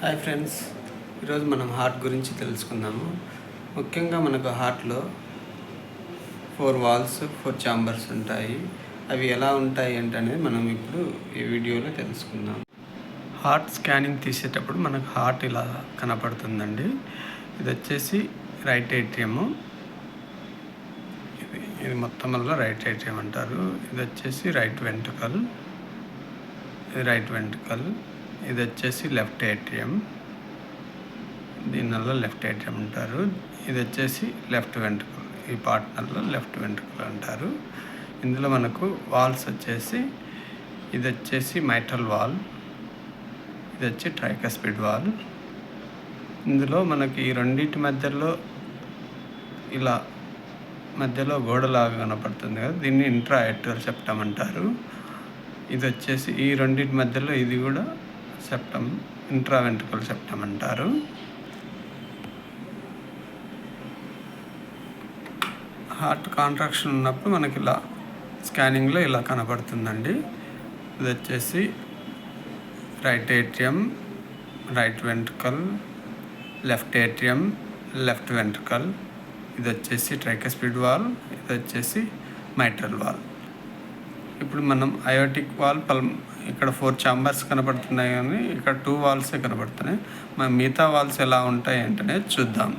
Hi friends, ఈరోజు మనం heart గురించి తెలుసుకుందాము. ముఖ్యంగా మనకు హార్ట్లో 4 వాల్స్ 4 ఛాంబర్స్ ఉంటాయి. అవి ఎలా ఉంటాయి అనేది మనం ఇప్పుడు ఈ వీడియోలో తెలుసుకుందాం. హార్ట్ స్కానింగ్ తీసేటప్పుడు మనకు హార్ట్ ఇలా కనపడుతుందండి. ఇది వచ్చేసి రైట్ ఏట్రియము. ఇది మొత్తం వల్ల రైట్ ఏట్రియం అంటారు. ఇది వచ్చేసి రైట్ వెంట్రుకల్. ఇది రైట్ వెంట్రుకల్. ఇది వచ్చేసి లెఫ్ట్ ఏట్రియం. దీనివల్ల లెఫ్ట్ ఏట్రియం అంటారు. ఇది వచ్చేసి లెఫ్ట్ వెంట్రుకల్. ఈ పార్ట్నర్లో లెఫ్ట్ వెంట్రుకల్ అంటారు. ఇందులో మనకు వాల్స్ వచ్చేసి ఇది వచ్చేసి మైట్రల్ వాల్, ఇది వచ్చి ట్రైకస్పిడ్ వాల్. ఇందులో మనకి ఈ రెండింటి మధ్యలో ఇలా మధ్యలో గోడలాగా కనపడుతుంది కదా, దీన్ని ఇంట్రా ఏట్రియల్ సెప్టమ్ అంటారు. ఇది వచ్చేసి ఈ రెండింటి మధ్యలో ఇది కూడా సెప్టమ్, ఇంట్రా వెంట్రికల్ సెప్టమ్ అంటారు. హార్ట్ కాంట్రాక్షన్ ఉన్నప్పుడు మనకి ఇలా స్కానింగ్లో ఇలా కనపడుతుందండి. ఇది వచ్చేసి right atrium, right ventricle, left atrium, left ventricle. ఇది వచ్చేసి ట్రైకస్పిడ్ వాల్, ఇది వచ్చేసి మైట్రల్ వాల్. ఇప్పుడు మనం అయోటిక్ వాల్, ఇక్కడ 4 ఛాంబర్స్ కనపడుతున్నాయి కానీ ఇక్కడ 2 వాల్సే కనపడుతున్నాయి. మన మిగతా వాల్స్ ఎలా ఉంటాయి అంటే చూద్దాం.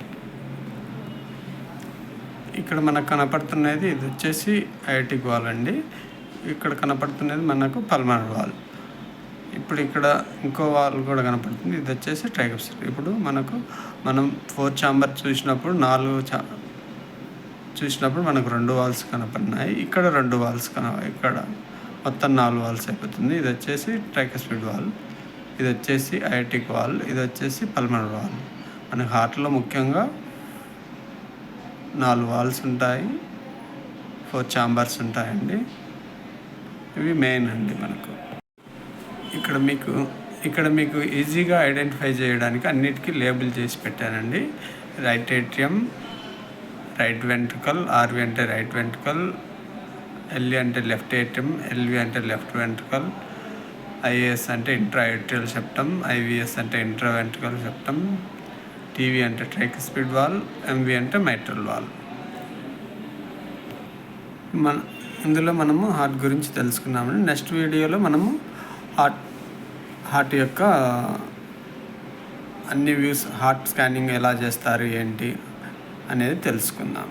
ఇక్కడ మనకు కనపడుతున్నది ఇది వచ్చేసి అయోటిక్ వాల్ అండి. ఇక్కడ కనపడుతున్నది మనకు పల్మనరీ వాల్. ఇప్పుడు ఇక్కడ ఇంకో వాల్ కూడా కనపడుతుంది, ఇది వచ్చేసి ట్రైకస్పిడ్. ఇప్పుడు మనం 4 ఛాంబర్ చూసినప్పుడు మనకు 2 వాల్స్ కనపడినాయి. ఇక్కడ 2 వాల్స్ ఇక్కడ మొత్తం 4 వాల్స్ అయిపోతుంది. ఇది వచ్చేసి ట్రైకస్పిడ్ వాల్, ఇది వచ్చేసి అయోటిక్ వాల్, ఇది వచ్చేసి పల్మనరీ వాల్. మనకు హార్ట్లో ముఖ్యంగా 4 వాల్స్ ఉంటాయి, 4 ఛాంబర్స్ ఉంటాయండి. ఇవి మెయిన్ అండి. మనకు ఇక్కడ మీకు ఈజీగా ఐడెంటిఫై చేయడానికి అన్నిటికీ లేబుల్ చేసి పెట్టానండి. Right atrium, right ventricle, RV అంటే రైట్ వెంట్రికల్, ఎల్వి అంటే లెఫ్ట్ ఏట్రియం, ఎల్వి అంటే లెఫ్ట్ వెంట్రికల్, ఐఏఎస్ అంటే ఇంట్రా ఏట్రియల్ సెప్టమ్, ఐవిఎస్ అంటే ఇంట్రా వెంట్రికల్ సెప్టమ్, టీవీ అంటే ట్రైకస్పిడ్ వాల్, ఎంవి అంటే మైట్రల్ వాల్. ఇందులో మనము హార్ట్ గురించి తెలుసుకున్నామండి. నెక్స్ట్ వీడియోలో మనము హార్ట్ యొక్క అన్ని వ్యూస్, హార్ట్ స్కానింగ్ ఎలా చేస్తారు ఏంటి అనేది తెలుసుకుందాం.